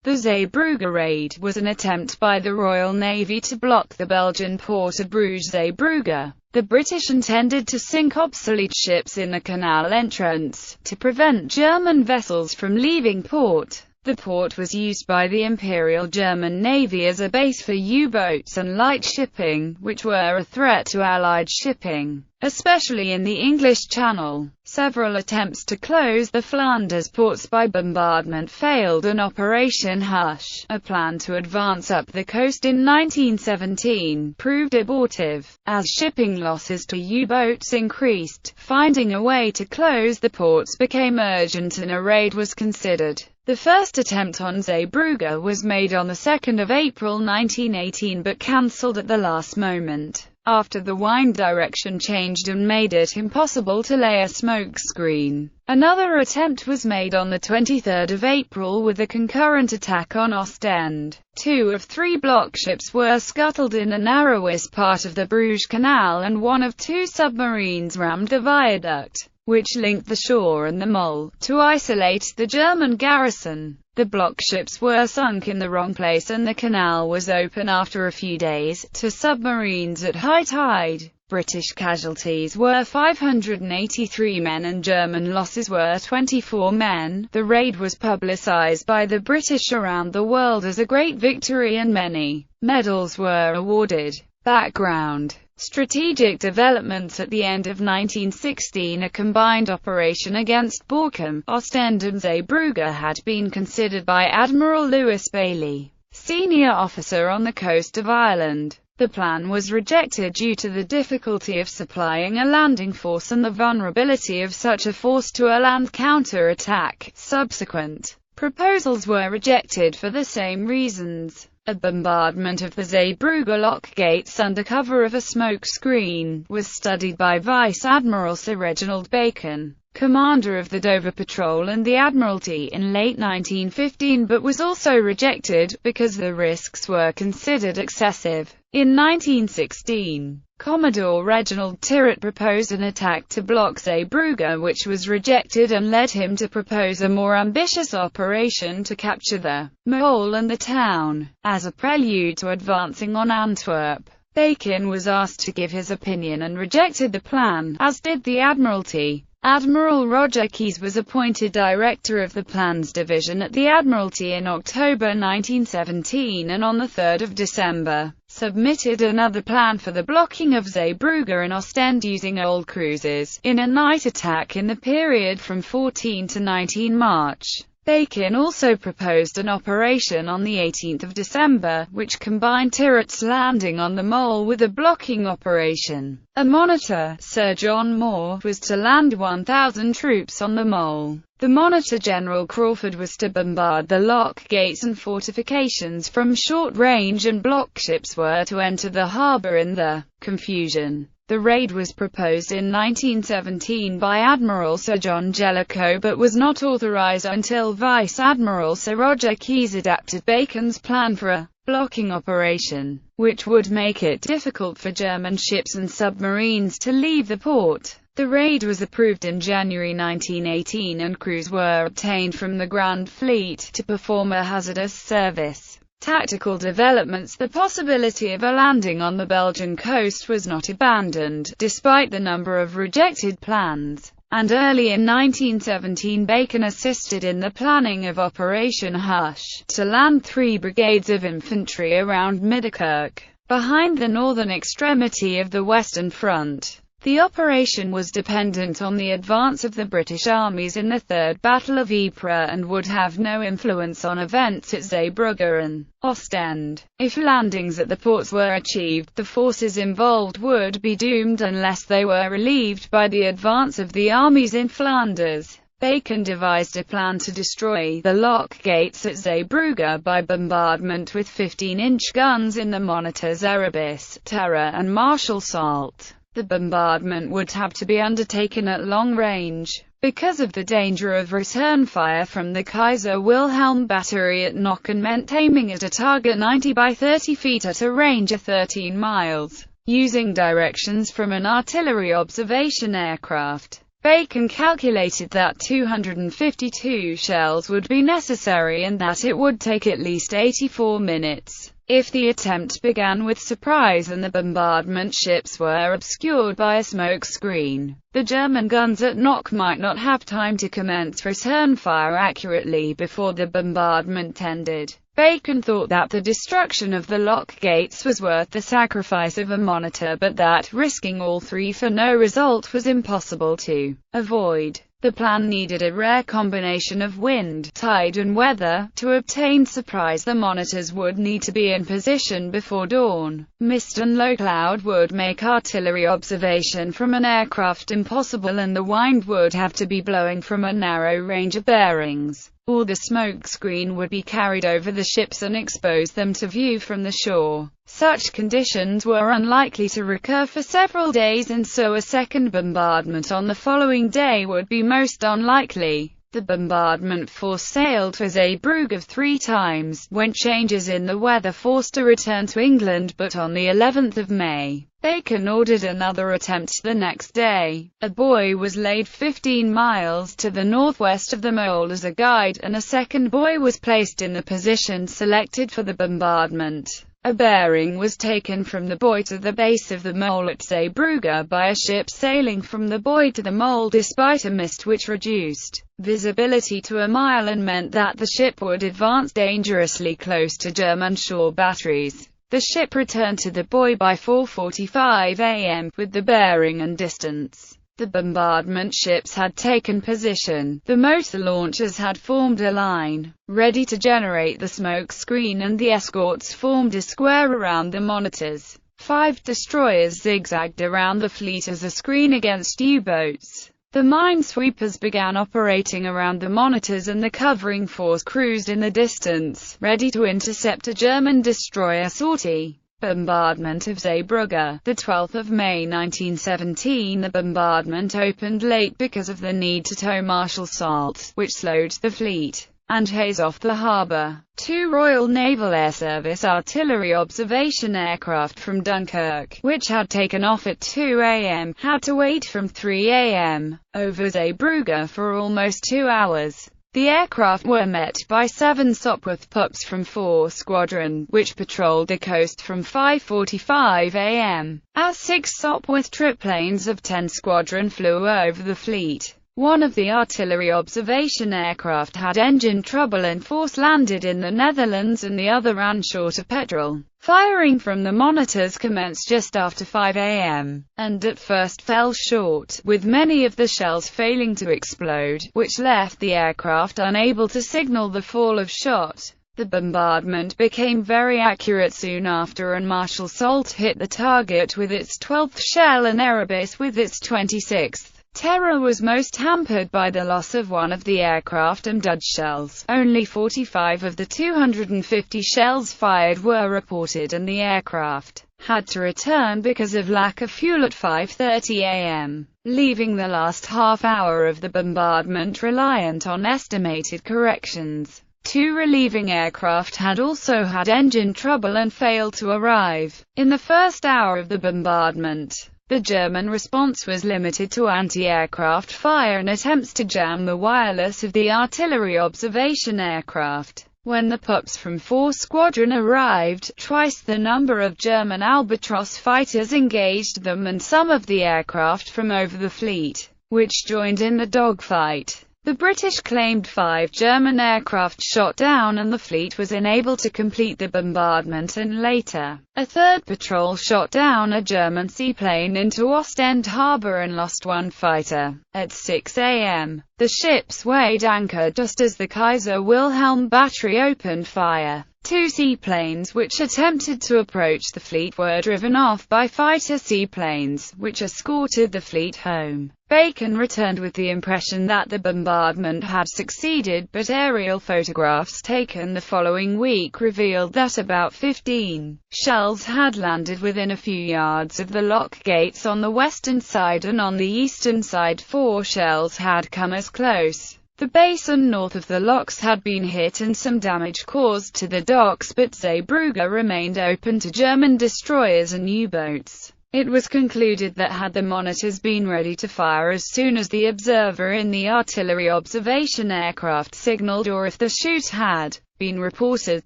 The Zeebrugge Raid was an attempt by the Royal Navy to block the Belgian port of Bruges-Zeebrugge. The British intended to sink obsolete ships in the canal entrance, to prevent German vessels from leaving port. The port was used by the Imperial German Navy as a base for U-boats and light shipping, which were a threat to Allied shipping, especially in the English Channel. Several attempts to close the Flanders ports by bombardment failed, and Operation Hush, a plan to advance up the coast in 1917, proved abortive. As shipping losses to U-boats increased, finding a way to close the ports became urgent and a raid was considered. The first attempt on Zeebrugge was made on the 2nd of April 1918 but cancelled at the last moment, after the wind direction changed and made it impossible to lay a smoke screen. Another attempt was made on the 23rd of April with a concurrent attack on Ostend. 2 of 3 block ships were scuttled in the narrowest part of the Bruges Canal, and 1 of 2 submarines rammed the viaduct, which linked the shore and the mole, to isolate the German garrison. The block ships were sunk in the wrong place and the canal was open after a few days to submarines at high tide. British casualties were 583 men and German losses were 24 men. The raid was publicized by the British around the world as a great victory and many medals were awarded. Background: strategic developments at the end of 1916. A combined operation against Borkum, Ostend and Zeebrugge had been considered by Admiral Lewis Bailey, senior officer on the coast of Ireland. The plan was rejected due to the difficulty of supplying a landing force and the vulnerability of such a force to a land counter-attack. Subsequent proposals were rejected for the same reasons. A bombardment of the Zeebrugge lock gates under cover of a smoke screen was studied by Vice Admiral Sir Reginald Bacon, commander of the Dover Patrol and the Admiralty, in late 1915, but was also rejected, because the risks were considered excessive. In 1916, Commodore Reginald Tyrwhitt proposed an attack to block Zeebrugge, which was rejected and led him to propose a more ambitious operation to capture the mole and the town, as a prelude to advancing on Antwerp. Bacon was asked to give his opinion and rejected the plan, as did the Admiralty. Admiral Roger Keyes was appointed director of the Plans Division at the Admiralty in October 1917, and on the 3rd of December, submitted another plan for the blocking of Zeebrugge and Ostend using old cruisers, in a night attack in the period from 14 to 19 March. Bacon also proposed an operation on the 18th of December, which combined Tyrwhitt's landing on the mole with a blocking operation. A monitor, Sir John Moore, was to land 1,000 troops on the mole. The monitor, General Crawford, was to bombard the lock gates and fortifications from short range, and block ships were to enter the harbour in the confusion. The raid was proposed in 1917 by Admiral Sir John Jellicoe, but was not authorised until Vice Admiral Sir Roger Keyes adapted Bacon's plan for a blocking operation, which would make it difficult for German ships and submarines to leave the port. The raid was approved in January 1918, and crews were obtained from the Grand Fleet to perform a hazardous service. Tactical developments: the possibility of a landing on the Belgian coast was not abandoned, despite the number of rejected plans, and early in 1917 Bacon assisted in the planning of Operation Hush, to land 3 brigades of infantry around Middelkerk, behind the northern extremity of the Western Front. The operation was dependent on the advance of the British armies in the Third Battle of Ypres, and would have no influence on events at Zeebrugge and Ostend. If landings at the ports were achieved, the forces involved would be doomed unless they were relieved by the advance of the armies in Flanders. Bacon devised a plan to destroy the lock gates at Zeebrugge by bombardment with 15-inch guns in the monitors Erebus, Terror and Marshal Salt. The bombardment would have to be undertaken at long range, because of the danger of return fire from the Kaiser Wilhelm battery at Nocken meant aiming at a target 90 by 30 feet at a range of 13 miles, using directions from an artillery observation aircraft. Bacon calculated that 252 shells would be necessary and that it would take at least 84 minutes. If the attempt began with surprise and the bombardment ships were obscured by a smoke screen, the German guns at Knock might not have time to commence return fire accurately before the bombardment ended. Bacon thought that the destruction of the lock gates was worth the sacrifice of a monitor, but that risking all three for no result was impossible to avoid. The plan needed a rare combination of wind, tide and weather. To obtain surprise, the monitors would need to be in position before dawn. Mist and low cloud would make artillery observation from an aircraft impossible, and the wind would have to be blowing from a narrow range of bearings, or the smoke screen would be carried over the ships and expose them to view from the shore. Such conditions were unlikely to recur for several days, and so a second bombardment on the following day would be most unlikely. The bombardment force sailed for Zeebrugge 3 times, when changes in the weather forced a return to England, but on the 11th of May, Bacon ordered another attempt the next day. A buoy was laid 15 miles to the northwest of the mole as a guide, and a second buoy was placed in the position selected for the bombardment. A bearing was taken from the buoy to the base of the mole at Zeebrugge by a ship sailing from the buoy to the mole despite a mist which reduced visibility to a mile and meant that the ship would advance dangerously close to German shore batteries. The ship returned to the buoy by 4:45 a.m. with the bearing and distance. The bombardment ships had taken position. The motor launchers had formed a line, ready to generate the smoke screen, and the escorts formed a square around the monitors. 5 destroyers zigzagged around the fleet as a screen against U-boats. The minesweepers began operating around the monitors, and the covering force cruised in the distance, ready to intercept a German destroyer sortie. Bombardment of Zeebrugge. The 12th of May 1917, the bombardment opened late because of the need to tow Marshal Salt, which slowed the fleet, and haze off the harbour. 2 Royal Naval Air Service artillery observation aircraft from Dunkirk, which had taken off at 2 a.m., had to wait from 3 a.m. over Zeebrugge for almost 2 hours. The aircraft were met by 7 Sopwith pups from 4 Squadron, which patrolled the coast from 5:45 a.m. as 6 Sopwith triplanes of 10 Squadron flew over the fleet. One of the artillery observation aircraft had engine trouble and force landed in the Netherlands, and the other ran short of petrol. Firing from the monitors commenced just after 5 a.m., and at first fell short, with many of the shells failing to explode, which left the aircraft unable to signal the fall of shot. The bombardment became very accurate soon after, and Marshal Salt hit the target with its 12th shell and Erebus with its 26th. Terror was most hampered by the loss of one of the aircraft and dud shells. Only 45 of the 250 shells fired were reported, and the aircraft had to return because of lack of fuel at 5:30 a.m., leaving the last half hour of the bombardment reliant on estimated corrections. 2 relieving aircraft had also had engine trouble and failed to arrive. In the first hour of the bombardment, the German response was limited to anti-aircraft fire and attempts to jam the wireless of the artillery observation aircraft. When the pups from 4 Squadron arrived, twice the number of German Albatros fighters engaged them and some of the aircraft from over the fleet, which joined in the dogfight. The British claimed 5 German aircraft shot down, and the fleet was unable to complete the bombardment, and later, a third patrol shot down a German seaplane into Ostend Harbour and lost 1 fighter. At 6 a.m., the ships weighed anchor just as the Kaiser Wilhelm battery opened fire. 2 seaplanes which attempted to approach the fleet were driven off by fighter seaplanes, which escorted the fleet home. Bacon returned with the impression that the bombardment had succeeded, but aerial photographs taken the following week revealed that about 15 shells had landed within a few yards of the lock gates on the western side, and on the eastern side 4 shells had come as close. The basin north of the locks had been hit and some damage caused to the docks, but Zeebrugge remained open to German destroyers and U-boats. It was concluded that had the monitors been ready to fire as soon as the observer in the artillery observation aircraft signaled, or if the shoot had been reported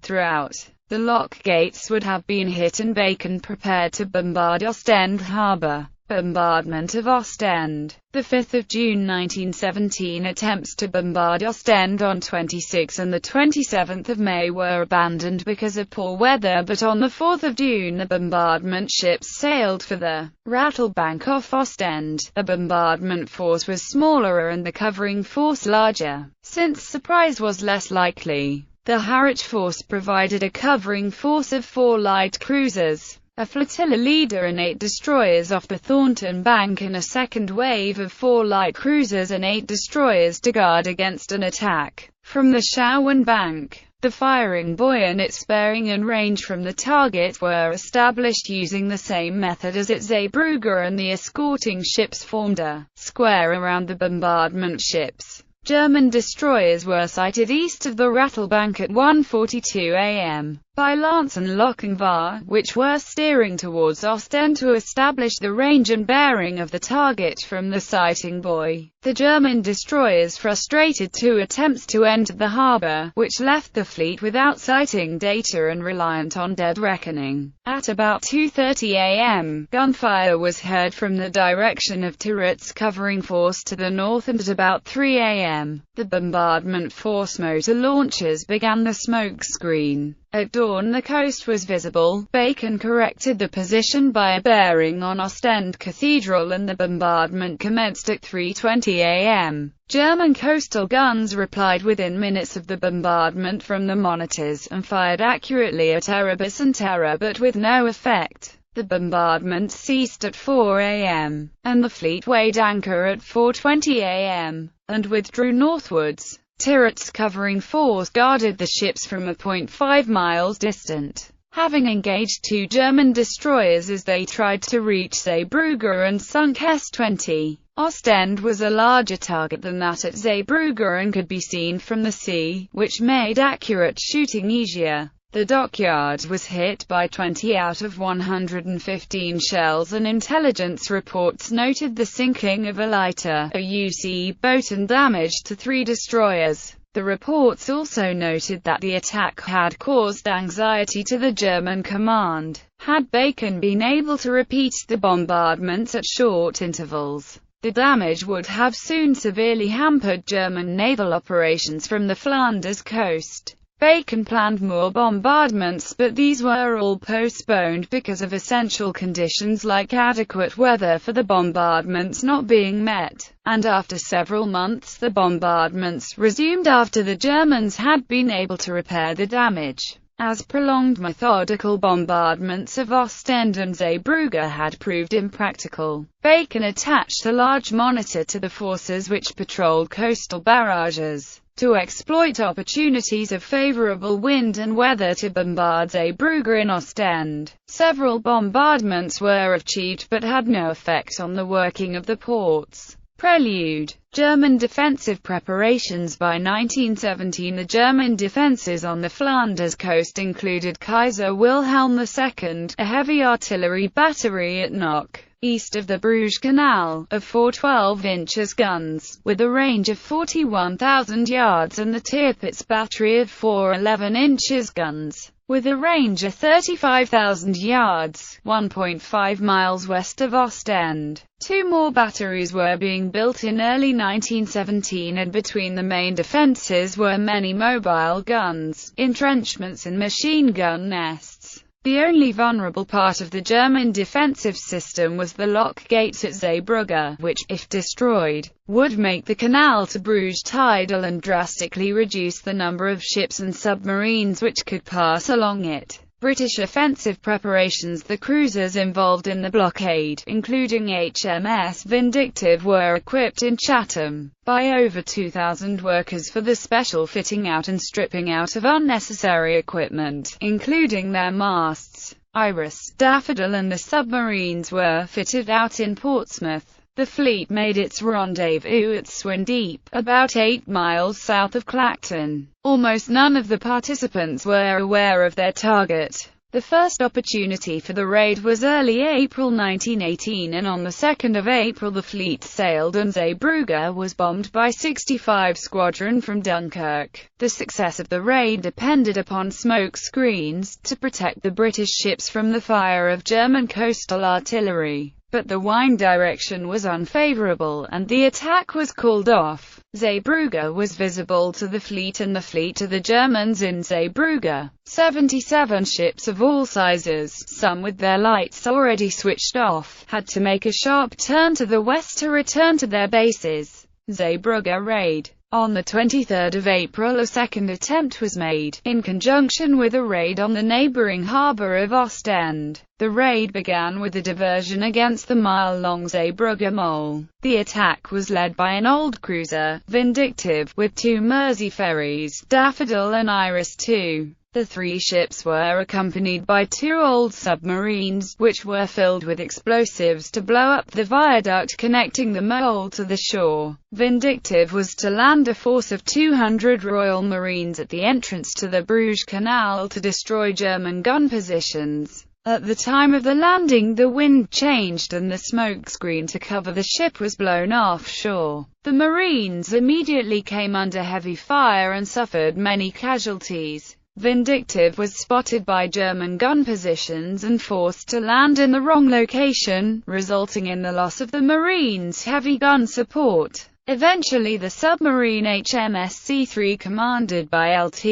throughout, the lock gates would have been hit and Bacon prepared to bombard Ostend harbour. Bombardment of Ostend. The 5th of June 1917 attempts to bombard Ostend on 26 and the 27th of May were abandoned because of poor weather, but on the 4th of June the bombardment ships sailed for the Rattlebank off Ostend. The bombardment force was smaller and the covering force larger. Since surprise was less likely, the Harwich force provided a covering force of 4 light cruisers, a flotilla leader and 8 destroyers off the Thornton Bank, and a second wave of 4 light cruisers and 8 destroyers to guard against an attack from the Shawan Bank. The firing buoy and its bearing and range from the target were established using the same method as at Zeebrugge, and the escorting ships formed a square around the bombardment ships. German destroyers were sighted east of the Rattlebank at 1:42 a.m. by Lance and Lochinvar, which were steering towards Ostend to establish the range and bearing of the target from the sighting buoy. The German destroyers frustrated 2 attempts to enter the harbour, which left the fleet without sighting data and reliant on dead reckoning. At about 2:30 a.m., gunfire was heard from the direction of Turret's covering force to the north, and at about 3 a.m., the bombardment force motor launchers began the smoke screen. At dawn the coast was visible. Bacon corrected the position by a bearing on Ostend Cathedral, and the bombardment commenced at 3:20 a.m. German coastal guns replied within minutes of the bombardment from the monitors, and fired accurately at Erebus and Terror, but with no effect. The bombardment ceased at 4 a.m., and the fleet weighed anchor at 4:20 a.m., and withdrew northwards. Turret's covering force guarded the ships from a point 5 miles distant, having engaged 2 German destroyers as they tried to reach Zeebrugge and sunk S-20. Ostend was a larger target than that at Zeebrugge and could be seen from the sea, which made accurate shooting easier. The dockyard was hit by 20 out of 115 shells, and intelligence reports noted the sinking of a lighter, a UC boat, and damage to 3 destroyers. The reports also noted that the attack had caused anxiety to the German command. Had Bacon been able to repeat the bombardments at short intervals, the damage would have soon severely hampered German naval operations from the Flanders coast. Bacon planned more bombardments, but these were all postponed because of essential conditions like adequate weather for the bombardments not being met, and after several months the bombardments resumed after the Germans had been able to repair the damage. As prolonged methodical bombardments of Ostend and Zeebrugge had proved impractical, Bacon attached a large monitor to the forces which patrolled coastal barrages, to exploit opportunities of favorable wind and weather to bombard Zeebrugge and Ostend. Several bombardments were achieved but had no effect on the working of the ports. Prelude. German defensive preparations. By 1917 the German defences on the Flanders coast included Kaiser Wilhelm II, a heavy artillery battery at Knock, east of the Bruges Canal, of 4 12-inch guns, with a range of 41,000 yards, and the Tirpitz battery of 4 11-inch guns, with a range of 35,000 yards, 1.5 miles west of Ostend. 2 more batteries were being built in early 1917, and between the main defences were many mobile guns, entrenchments and machine gun nests. The only vulnerable part of the German defensive system was the lock gates at Zeebrugge, which, if destroyed, would make the canal to Bruges tidal and drastically reduce the number of ships and submarines which could pass along it. British offensive preparations. The cruisers involved in the blockade, including HMS Vindictive, were equipped in Chatham by over 2,000 workers for the special fitting out and stripping out of unnecessary equipment, including their masts. Iris, Daffodil and the submarines were fitted out in Portsmouth. The fleet made its rendezvous at Swin Deep, about 8 miles south of Clacton. Almost none of the participants were aware of their target. The first opportunity for the raid was early April 1918, and on the 2nd of April the fleet sailed and Zeebrugge was bombed by 65 Squadron from Dunkirk. The success of the raid depended upon smoke screens to protect the British ships from the fire of German coastal artillery. But the wind direction was unfavorable, and the attack was called off. Zeebrugge was visible to the fleet and the fleet to the Germans in Zeebrugge. 77 ships of all sizes, some with their lights already switched off, had to make a sharp turn to the west to return to their bases. Zeebrugge Raid. On the 23rd of April a second attempt was made, in conjunction with a raid on the neighbouring harbour of Ostend. The raid began with a diversion against the mile-long Zeebrugge Mole. The attack was led by an old cruiser, Vindictive, with 2 Mersey ferries, Daffodil and Iris II. The 3 ships were accompanied by 2 old submarines, which were filled with explosives to blow up the viaduct connecting the mole to the shore. Vindictive was to land a force of 200 Royal Marines at the entrance to the Bruges Canal to destroy German gun positions. At the time of the landing the wind changed and the smokescreen to cover the ship was blown offshore. The Marines immediately came under heavy fire and suffered many casualties. Vindictive was spotted by German gun positions and forced to land in the wrong location, resulting in the loss of the Marines' heavy gun support. Eventually the submarine HMS C3, commanded by Lt.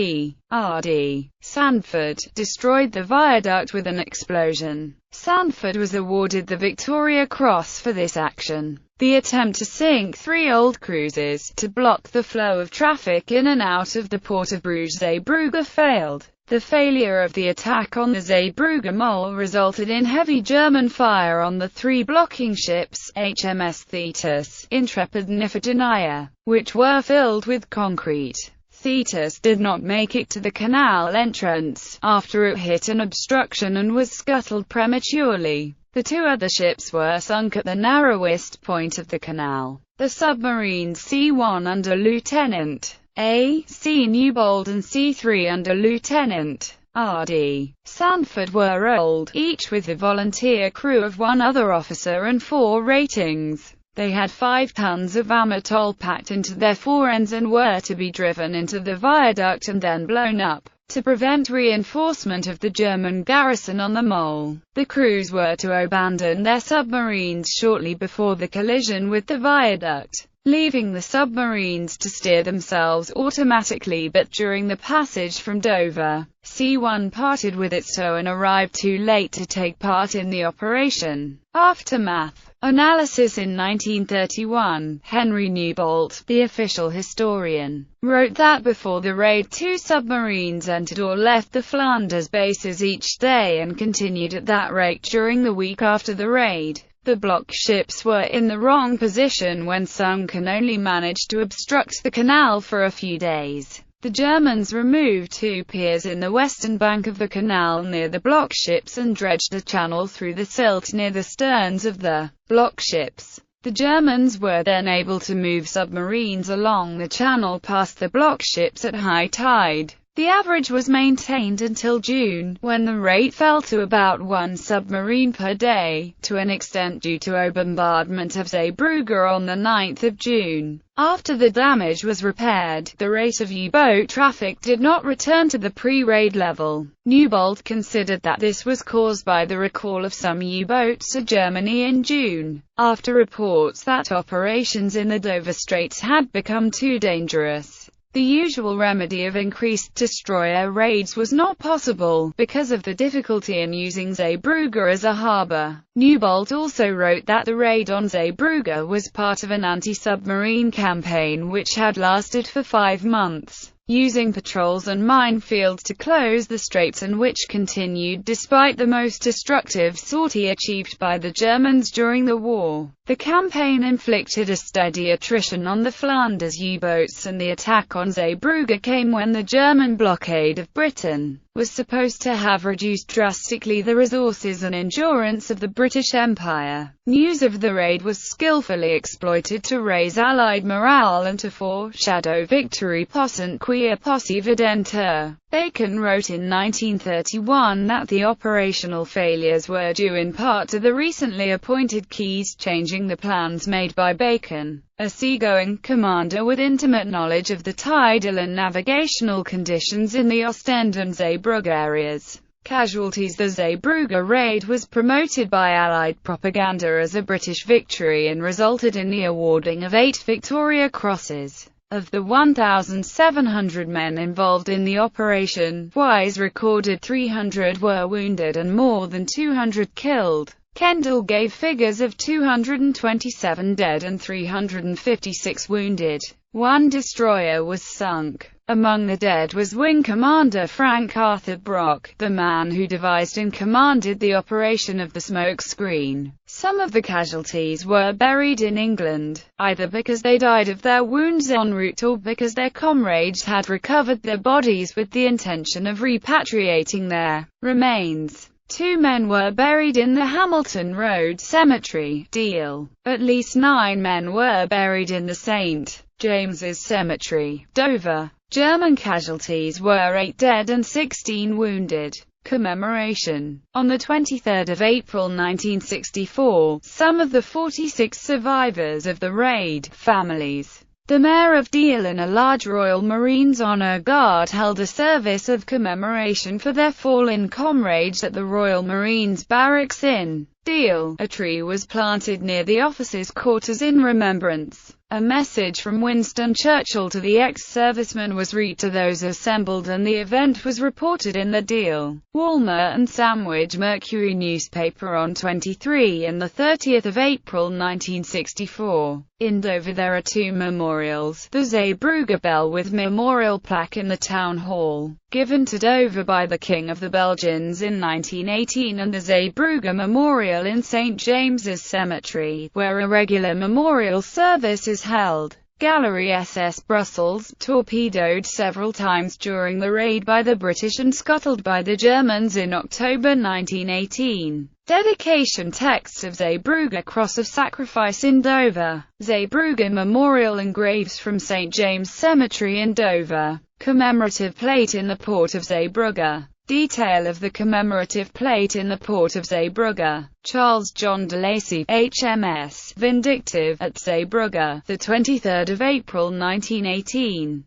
R.D. Sanford, destroyed the viaduct with an explosion. Sanford was awarded the Victoria Cross for this action. The attempt to sink 3 old cruisers, to block the flow of traffic in and out of the port of Bruges-Zeebrugge failed. The failure of the attack on the Zeebrugge Mole resulted in heavy German fire on the 3 blocking ships, HMS Thetis, Intrepid and Iphigenia, which were filled with concrete. Thetis did not make it to the canal entrance, after it hit an obstruction and was scuttled prematurely. The 2 other ships were sunk at the narrowest point of the canal. The submarines C1 under Lieutenant A.C. Newbold and C3 under Lieutenant R.D. Sanford were old, each with a volunteer crew of 1 other officer and 4 ratings. They had 5 tons of amytol packed into their forends and were to be driven into the viaduct and then blown up, to prevent reinforcement of the German garrison on the Mole. The crews were to abandon their submarines shortly before the collision with the viaduct, leaving the submarines to steer themselves automatically, but during the passage from Dover, C1 parted with its tow and arrived too late to take part in the operation. Aftermath. Analysis. In 1931, Henry Newbolt, the official historian, wrote that before the raid 2 submarines entered or left the Flanders bases each day and continued at that rate during the week after the raid. The block ships were in the wrong position when sunk and only managed to obstruct the canal for a few days. The Germans removed 2 piers in the western bank of the canal near the block ships and dredged a channel through the silt near the sterns of the block ships. The Germans were then able to move submarines along the channel past the block ships at high tide. The average was maintained until June, when the rate fell to about 1 submarine per day, to an extent due to a bombardment of Zeebrugge on the 9th of June. After the damage was repaired, the rate of U-boat traffic did not return to the pre-raid level. Newbolt considered that this was caused by the recall of some U-boats to Germany in June, after reports that operations in the Dover Straits had become too dangerous. The usual remedy of increased destroyer raids was not possible, because of the difficulty in using Zeebrugge as a harbour. Newbolt also wrote that the raid on Zeebrugge was part of an anti-submarine campaign which had lasted for 5 months, using patrols and minefields to close the straits, and which continued despite the most destructive sortie achieved by the Germans during the war. The campaign inflicted a steady attrition on the Flanders U-boats, and the attack on Zeebrugge came when the German blockade of Britain, was supposed to have reduced drastically the resources and endurance of the British Empire. News of the raid was skillfully exploited to raise Allied morale and to foreshadow victory possunt quia posse videntur. Bacon wrote in 1931 that the operational failures were due in part to the recently appointed Keyes changing the plans made by Bacon, a seagoing commander with intimate knowledge of the tidal and navigational conditions in the Ostend and Zeebrugge areas. Casualties. The Zeebrugge Raid was promoted by Allied propaganda as a British victory and resulted in the awarding of 8 Victoria Crosses. Of the 1,700 men involved in the operation, Wise recorded 300 were wounded and more than 200 killed. Kendall gave figures of 227 dead and 356 wounded. 1 destroyer was sunk. Among the dead was Wing Commander Frank Arthur Brock, the man who devised and commanded the operation of the smoke screen. Some of the casualties were buried in England, either because they died of their wounds en route or because their comrades had recovered their bodies with the intention of repatriating their remains. 2 men were buried in the Hamilton Road Cemetery, Deal. At least 9 men were buried in the St. James's Cemetery, Dover. German casualties were 8 dead and 16 wounded. Commemoration. On the 23rd of April 1964, some of the 46 survivors of the raid, families, the Mayor of Deal and a large Royal Marines Honour Guard held a service of commemoration for their fallen comrades at the Royal Marines Barracks in Deal. A tree was planted near the officers' quarters in remembrance. A message from Winston Churchill to the ex-servicemen was read to those assembled, and the event was reported in the Deal, Walmer and Sandwich Mercury newspaper on 23 and 30 April 1964. In Dover there are 2 memorials, the Zeebrugge Bell with memorial plaque in the town hall, given to Dover by the King of the Belgians in 1918, and the Zeebrugge Memorial in St. James's Cemetery, where a regular memorial service is held. Gallery SS Brussels, torpedoed several times during the raid by the British and scuttled by the Germans in October 1918. Dedication texts of Zeebrugge Cross of Sacrifice in Dover. Zeebrugge Memorial and graves from St. James Cemetery in Dover. Commemorative plate in the port of Zeebrugge. Detail of the commemorative plate in the port of Zeebrugge. Charles John de Lacy, HMS Vindictive, at Zeebrugge, the 23rd of April 1918.